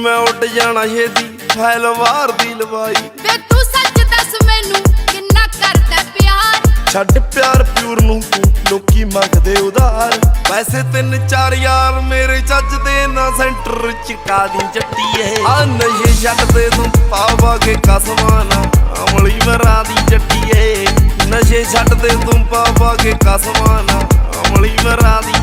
मैं उड़ जाना छेती फैल वार दी लवाई। वे तू सच दस मैनू किन्ना करदा प्यार। छड्ड प्यार प्यूर नूं तू लोकी मंगदे उधार। पैसे 3-4 यार मेरे चज दे ना सेंटर चिका दी जट्टीए। आ नशे छड्ड दे तू पावा के कसमाना अमली मरा दी जट्टीए। नशे छड्ड दे तू पावा के कसमाना अमली मरा दी।